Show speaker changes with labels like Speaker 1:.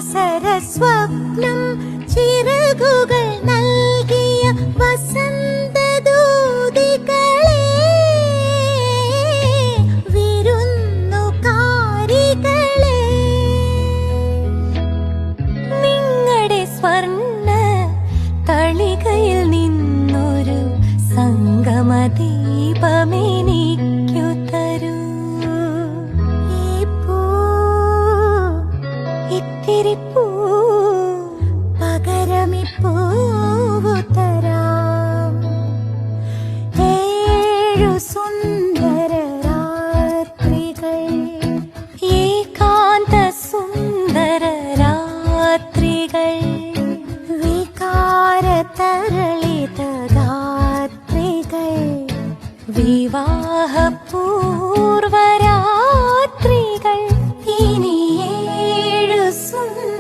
Speaker 1: സ്വപ്നം ചിറകുകൾ നൽകിയ വസന്തദൂതികളെ വിരുന്നുകാരികളെ നിങ്ങളുടെ സ്വർണ്ണ തളികയിൽ നിന്നൊരു സംഗമദീപമെനിക്കു തരൂ. ഇത്തിരി പൂ പകരമിപ്പൂവു തരാം. 7 സുന്ദര രാത്രികൾ, ഏകാന്ത സുന്ദര രാത്രികൾ, വികാര തരളിത ഗാത്രികൾ, വിവാഹപൂർവരാത്രികൾ. ഇനി 7 സുന്ദര